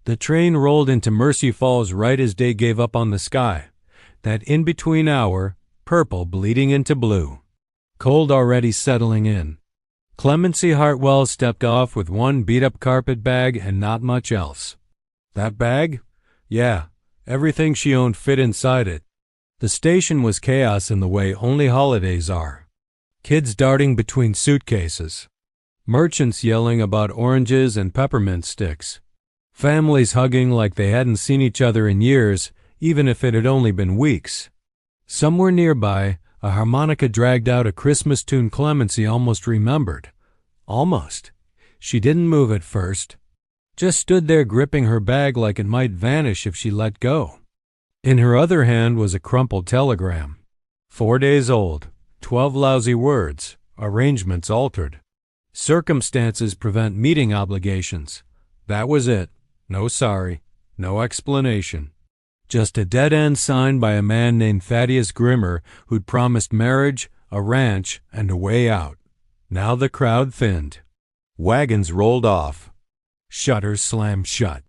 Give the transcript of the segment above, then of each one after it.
The train rolled into Mercy Falls right as day gave up on the sky, that in-between hour, purple bleeding into blue. Cold already settling in. Clemency Hartwell stepped off with one beat-up carpet bag and not much else. That bag? Yeah, everything she owned fit inside it. The station was chaos in the way only holidays are. Kids darting between suitcases. Merchants yelling about oranges and peppermint sticks. Families hugging like they hadn't seen each other in years, even if it had only been weeks. Somewhere nearby, a harmonica dragged out a Christmas tune Clemency almost remembered. Almost. She didn't move at first. Just stood there gripping her bag like it might vanish if she let go. In her other hand was a crumpled telegram. 4 days old. 12 lousy words. Arrangements altered. Circumstances prevent meeting obligations. That was it. No sorry. No explanation. Just a dead-end signed by a man named Thaddeus Grimmer who'd promised marriage, a ranch, and a way out. Now the crowd thinned. Wagons rolled off. Shutters slammed shut.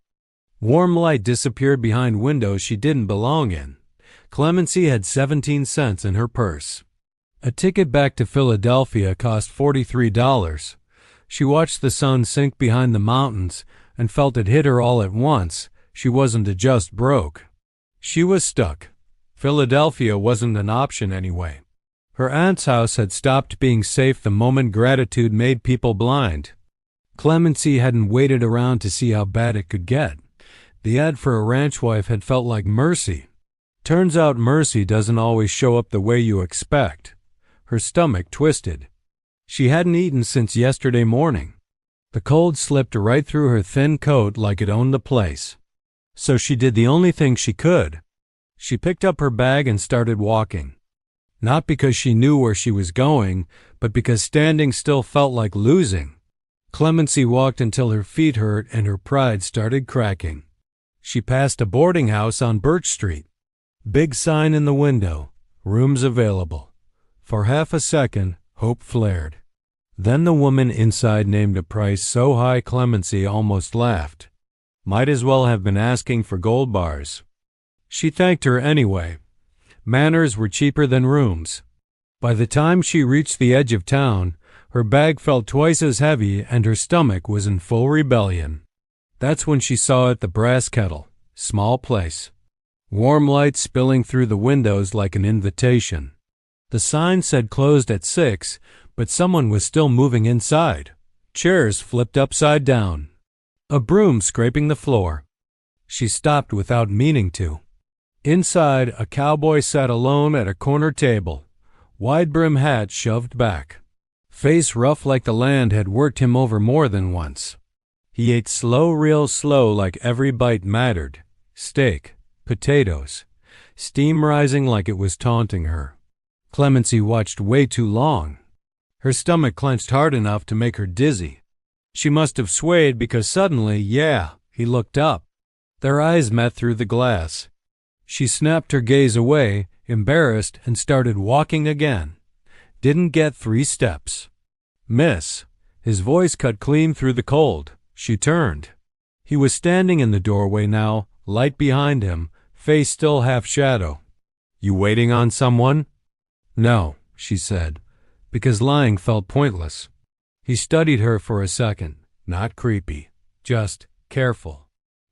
Warm light disappeared behind windows she didn't belong in. Clemency had 17 cents in her purse. A ticket back to Philadelphia cost $43. She watched the sun sink behind the mountains and felt it hit her all at once. She wasn't just broke. She was stuck. Philadelphia wasn't an option anyway. Her aunt's house had stopped being safe the moment gratitude made people blind. Clemency hadn't waited around to see how bad it could get. The ad for a ranch wife had felt like mercy. Turns out mercy doesn't always show up the way you expect. Her stomach twisted. She hadn't eaten since yesterday morning. The cold slipped right through her thin coat like it owned the place. So she did the only thing she could. She picked up her bag and started walking. Not because she knew where she was going, but because standing still felt like losing. Clemency walked until her feet hurt and her pride started cracking. She passed a boarding house on Birch Street. Big sign in the window, rooms available. For half a second, hope flared. Then the woman inside named a price so high Clemency almost laughed. Might as well have been asking for gold bars. She thanked her anyway. Manners were cheaper than rooms. By the time she reached the edge of town, her bag felt twice as heavy and her stomach was in full rebellion. That's when she saw it, the Brass Kettle. Small place. Warm light spilling through the windows like an invitation. The sign said closed at 6, but someone was still moving inside. Chairs flipped upside down. A broom scraping the floor. She stopped without meaning to. Inside, a cowboy sat alone at a corner table, wide-brim hat shoved back. Face rough like the land had worked him over more than once. He ate slow, real slow, like every bite mattered. Steak, potatoes, steam rising like it was taunting her. Clemency watched way too long. Her stomach clenched hard enough to make her dizzy. She must have swayed because suddenly, he looked up. Their eyes met through the glass. She snapped her gaze away, embarrassed, and started walking again. Didn't get 3 steps. Miss. His voice cut clean through the cold. She turned. He was standing in the doorway now, light behind him, face still half shadow. You waiting on someone? No, she said, because lying felt pointless. He studied her for a second, not creepy, just careful.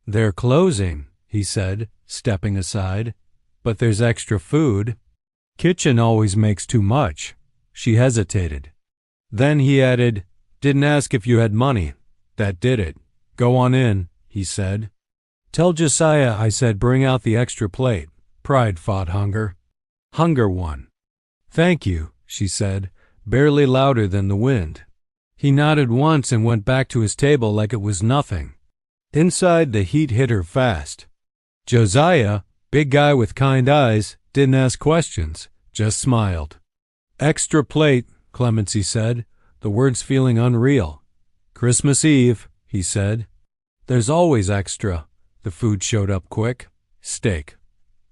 They're closing, he said, stepping aside. But there's extra food. Kitchen always makes too much. She hesitated. Then he added, didn't ask if you had money. That did it. Go on in, he said. Tell Josiah I said bring out the extra plate. Pride fought hunger. Hunger won. Thank you, she said, barely louder than the wind. He nodded once and went back to his table like it was nothing. Inside, the heat hit her fast. Josiah, big guy with kind eyes, didn't ask questions, just smiled. Extra plate, Clemency said, the words feeling unreal. Christmas Eve, he said. There's always extra. The food showed up quick. Steak.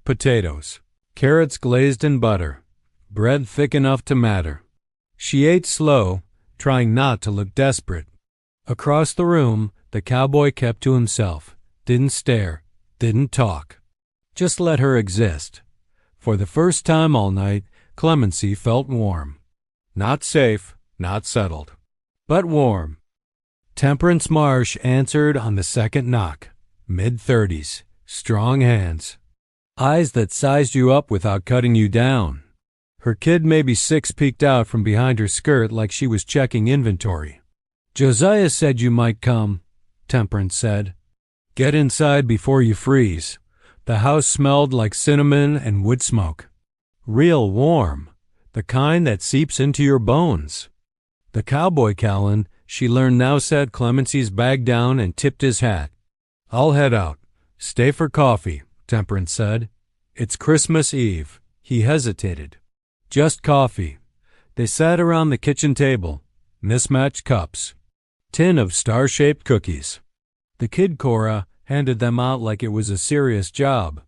Potatoes. Carrots glazed in butter. Bread thick enough to matter. She ate slow, trying not to look desperate. Across the room, the cowboy kept to himself, didn't stare, didn't talk. Just let her exist. For the first time all night, Clemency felt warm. Not safe, not settled, but warm. Temperance Marsh answered on the second knock. Mid-30s, strong hands. Eyes that sized you up without cutting you down. Her kid maybe 6 peeked out from behind her skirt like she was checking inventory. Josiah said you might come, Temperance said. Get inside before you freeze. The house smelled like cinnamon and wood smoke. Real warm, the kind that seeps into your bones. The cowboy Callan, she learned now, set Clemency's bag down and tipped his hat. I'll head out. Stay for coffee, Temperance said. It's Christmas Eve. He hesitated. Just coffee. They sat around the kitchen table. Mismatched cups. Tin of star-shaped cookies. The kid Cora handed them out like it was a serious job.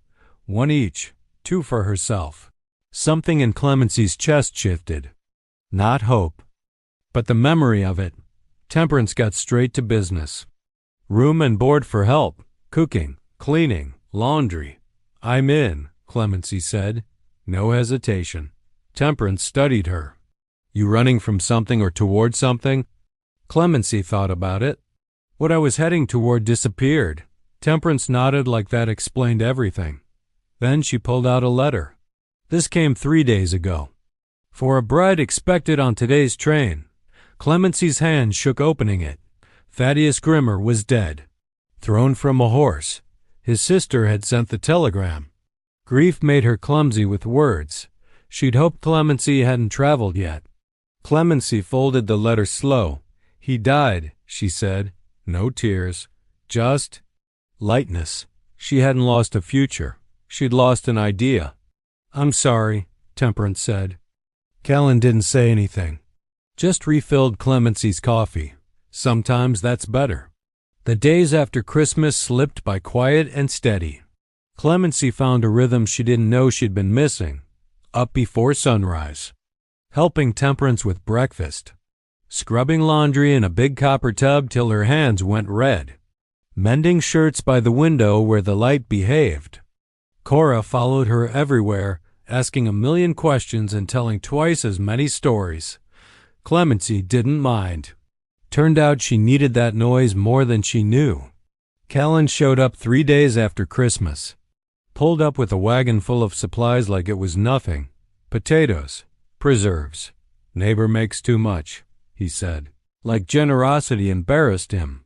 1 each, 2 for herself. Something in Clemency's chest shifted. Not hope, but the memory of it. Temperance got straight to business. Room and board for help. Cooking, cleaning, laundry. I'm in, Clemency said. No hesitation. Temperance studied her. You running from something or toward something? Clemency thought about it. What I was heading toward disappeared. Temperance nodded like that explained everything. Then she pulled out a letter. This came 3 days ago. For a bride expected on today's train. Clemency's hand shook opening it. Thaddeus Grimmer was dead. Thrown from a horse. His sister had sent the telegram. Grief made her clumsy with words. She'd hoped Clemency hadn't traveled yet. Clemency folded the letter slow. He died, she said. No tears. Just lightness. She hadn't lost a future. She'd lost an idea. I'm sorry, Temperance said. Callan didn't say anything. Just refilled Clemency's coffee. Sometimes that's better. The days after Christmas slipped by quiet and steady. Clemency found a rhythm she didn't know she'd been missing. Up before sunrise. Helping Temperance with breakfast. Scrubbing laundry in a big copper tub till her hands went red. Mending shirts by the window where the light behaved. Cora followed her everywhere, asking a million questions and telling twice as many stories. Clemency didn't mind. Turned out she needed that noise more than she knew. Callan showed up 3 days after Christmas. Pulled up with a wagon full of supplies like it was nothing. Potatoes. Preserves. Neighbor makes too much, he said. Like generosity embarrassed him.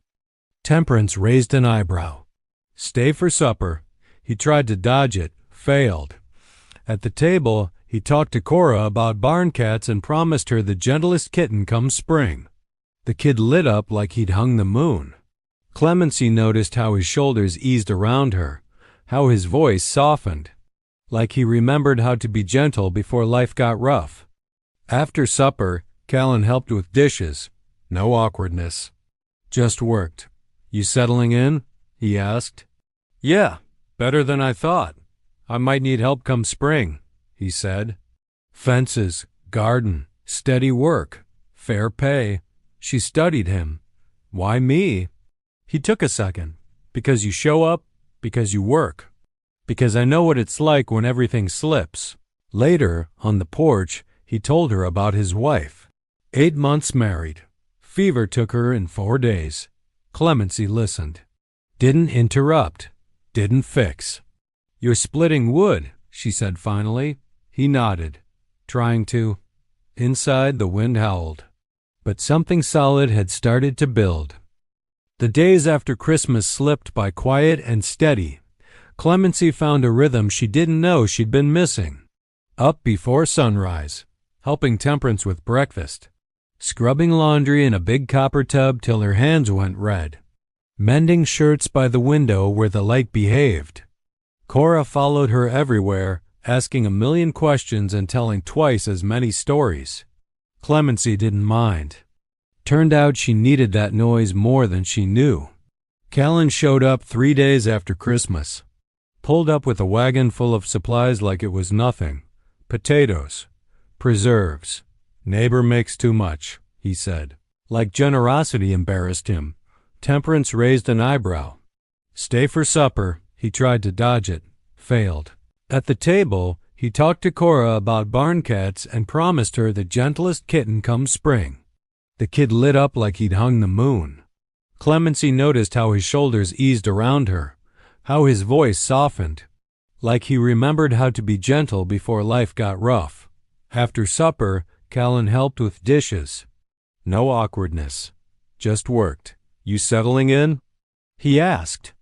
Temperance raised an eyebrow. Stay for supper. He tried to dodge it, failed. At the table, he talked to Cora about barn cats and promised her the gentlest kitten come spring. The kid lit up like he'd hung the moon. Clemency noticed how his shoulders eased around her, how his voice softened, like he remembered how to be gentle before life got rough. After supper, Callan helped with dishes. No awkwardness. Just worked. You settling in? He asked. Yeah, better than I thought. I might need help come spring, he said. Fences, garden, steady work, fair pay. She studied him. Why me? He took a second. Because you show up, because you work. Because I know what it's like when everything slips. Later, on the porch, he told her about his wife. 8 months married. Fever took her in 4 days. Clemency listened. Didn't interrupt. Didn't fix. You're splitting wood, she said finally. He nodded. Trying to. Inside, the wind howled. But something solid had started to build. The days after Christmas slipped by quiet and steady. Clemency found a rhythm she didn't know she'd been missing. Up before sunrise. Helping Temperance with breakfast. Scrubbing laundry in a big copper tub till her hands went red. Mending shirts by the window where the light behaved. Cora followed her everywhere, asking a million questions and telling twice as many stories. Clemency didn't mind. Turned out she needed that noise more than she knew. Callan showed up 3 days after Christmas. Pulled up with a wagon full of supplies like it was nothing. Potatoes. Preserves. Neighbor makes too much, he said. Like generosity embarrassed him. Temperance raised an eyebrow. Stay for supper. He tried to dodge it. Failed. At the table, he talked to Cora about barn cats and promised her the gentlest kitten come spring. The kid lit up like he'd hung the moon. Clemency noticed how his shoulders eased around her, how his voice softened, like he remembered how to be gentle before life got rough. After supper, Callan helped with dishes. No awkwardness. Just worked. You settling in? He asked.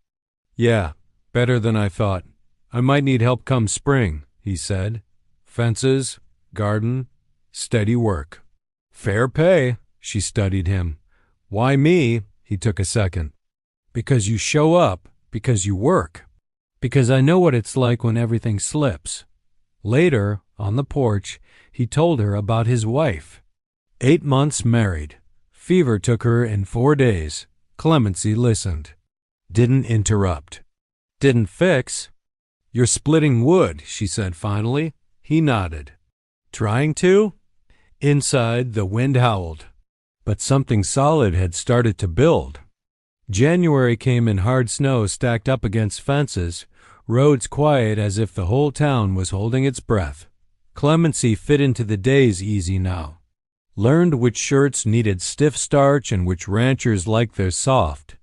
Yeah, better than I thought. I might need help come spring, he said. Fences, garden, steady work. Fair pay, she studied him. Why me? He took a second. Because you show up, because you work. Because I know what it's like when everything slips. Later, on the porch, he told her about his wife. 8 months married. Fever took her in 4 days. Clemency listened. Didn't interrupt. Didn't fix. You're splitting wood, she said finally. He nodded. Trying to? Inside, the wind howled. But something solid had started to build. January came in hard snow stacked up against fences, roads quiet as if the whole town was holding its breath. Clemency fit into the days easy now. Learned which shirts needed stiff starch and which ranchers liked their soft.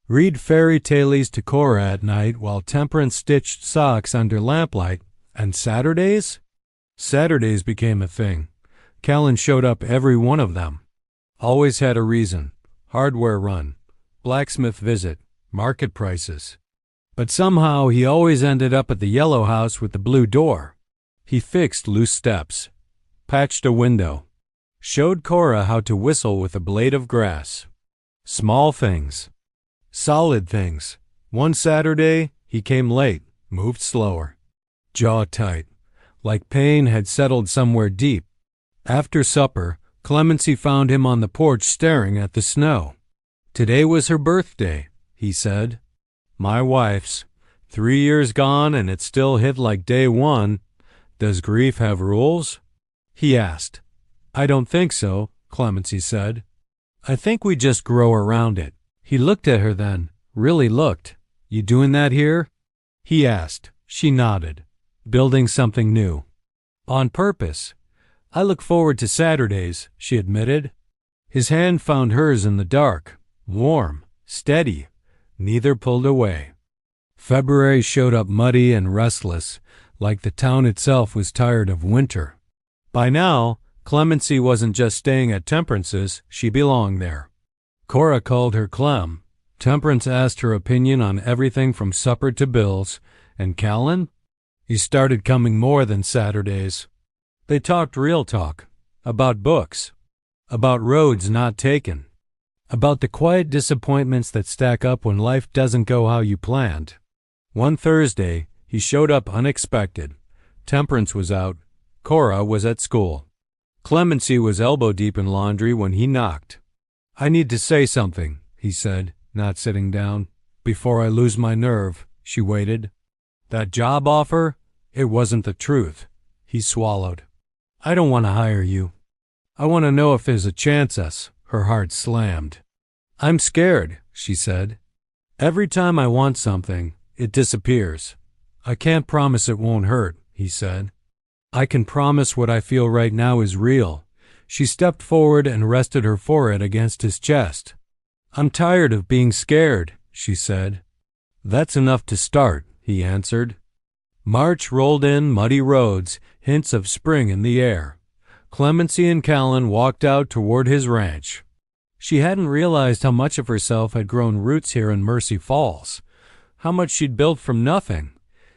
Read fairy tales to Cora at night while Temperance stitched socks under lamplight. And Saturdays? Saturdays became a thing. Callan showed up every one of them. Always had a reason. Hardware run. Blacksmith visit. Market prices. But somehow he always ended up at the yellow house with the blue door. He fixed loose steps. Patched a window. Showed Cora how to whistle with a blade of grass. Small things. Solid things. One Saturday, he came late, moved slower. Jaw tight, like pain had settled somewhere deep. After supper, Clemency found him on the porch staring at the snow. Today was her birthday, he said. My wife's. 3 years gone and it still hit like day one. Does grief have rules? He asked. I don't think so, Clemency said. I think we just grow around it. He looked at her then, really looked. You doing that here? He asked. She nodded. Building something new. On purpose. I look forward to Saturdays, she admitted. His hand found hers in the dark, warm, steady. Neither pulled away. February showed up muddy and restless, like the town itself was tired of winter. By now, Clemency wasn't just staying at Temperance's, she belonged there. Cora called her Clem. Temperance asked her opinion on everything from supper to bills, and Callan? He started coming more than Saturdays. They talked real talk, about books, about roads not taken, about the quiet disappointments that stack up when life doesn't go how you planned. One Thursday, he showed up unexpected. Temperance was out. Cora was at school. Clemency was elbow-deep in laundry when he knocked. I need to say something, he said, not sitting down. Before I lose my nerve, she waited. That job offer? It wasn't the truth. He swallowed. I don't want to hire you. I want to know if there's a chance us. Her heart slammed. I'm scared, she said. Every time I want something, it disappears. I can't promise it won't hurt, he said. I can promise what I feel right now is real. She stepped forward and rested her forehead against his chest. I'm tired of being scared, she said. That's enough to start, he answered. March rolled in muddy roads, hints of spring in the air. Clemency and Callan walked out toward his ranch. She hadn't realized how much of herself had grown roots here in Mercy Falls, how much she'd built from nothing.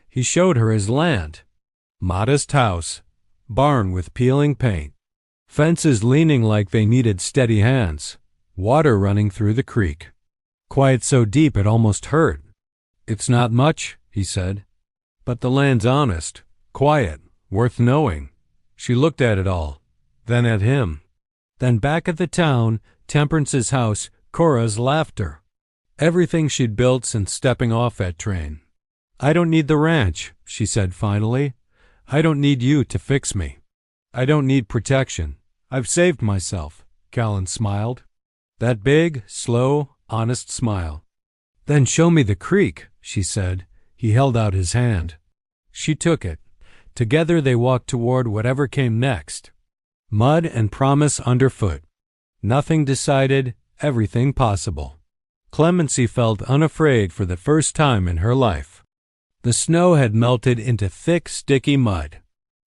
He showed her his land. Modest house, barn with peeling paint, fences leaning like they needed steady hands, water running through the creek. Quiet so deep it almost hurt. It's not much, he said, but the land's honest, quiet, worth knowing. She looked at it all, then at him. Then back at the town, Temperance's house, Cora's laughter. Everything she'd built since stepping off that train. I don't need the ranch, she said finally. I don't need you to fix me. I don't need protection. I've saved myself, Callan smiled. That big, slow, honest smile. "Then show me the creek," she said. He held out his hand. She took it. Together they walked toward whatever came next. Mud and promise underfoot. Nothing decided, everything possible. Clemency felt unafraid for the first time in her life. The snow had melted into thick, sticky mud.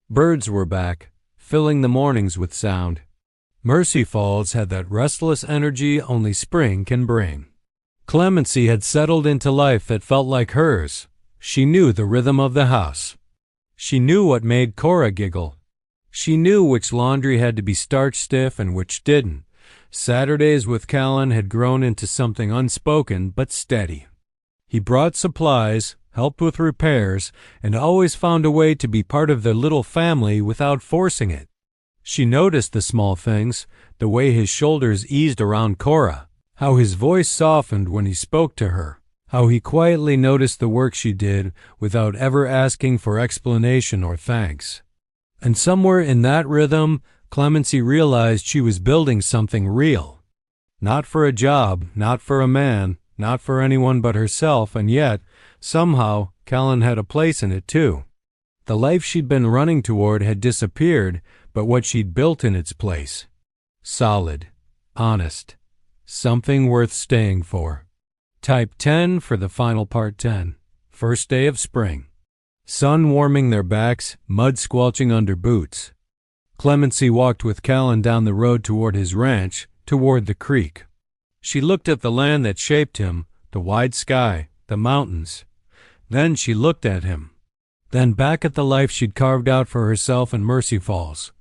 Birds were back, filling the mornings with sound. Mercy Falls had that restless energy only spring can bring. Clemency had settled into life that felt like hers. She knew the rhythm of the house. She knew what made Cora giggle. She knew which laundry had to be starch stiff and which didn't. Saturdays with Callan had grown into something unspoken but steady. He brought supplies, helped with repairs, and always found a way to be part of their little family without forcing it. She noticed the small things, the way his shoulders eased around Cora, how his voice softened when he spoke to her, how he quietly noticed the work she did without ever asking for explanation or thanks. And somewhere in that rhythm, Clemency realized she was building something real. Not for a job, not for a man, not for anyone but herself, and yet, somehow, Callan had a place in it too. The life she'd been running toward had disappeared, but what she'd built in its place. Solid, honest, something worth staying for. Type 10 for the final part 10. First day of spring. Sun warming their backs, mud squelching under boots. Clemency walked with Callan down the road toward his ranch, toward the creek. She looked at the land that shaped him, the wide sky, the mountains. Then she looked at him. Then back at the life she'd carved out for herself in Mercy Falls.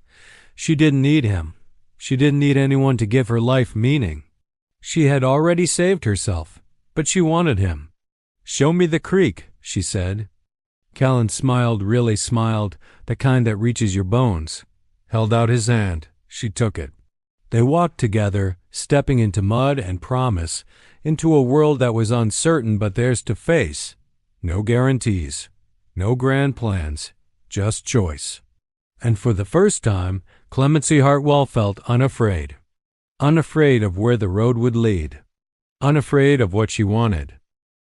She didn't need him. She didn't need anyone to give her life meaning. She had already saved herself, but she wanted him. "Show me the creek," she said. Callan smiled, really smiled, the kind that reaches your bones. Held out his hand. She took it. They walked together, stepping into mud and promise, into a world that was uncertain but theirs to face. No guarantees, no grand plans, just choice. And for the first time, Clemency Hartwell felt unafraid. Unafraid of where the road would lead. Unafraid of what she wanted.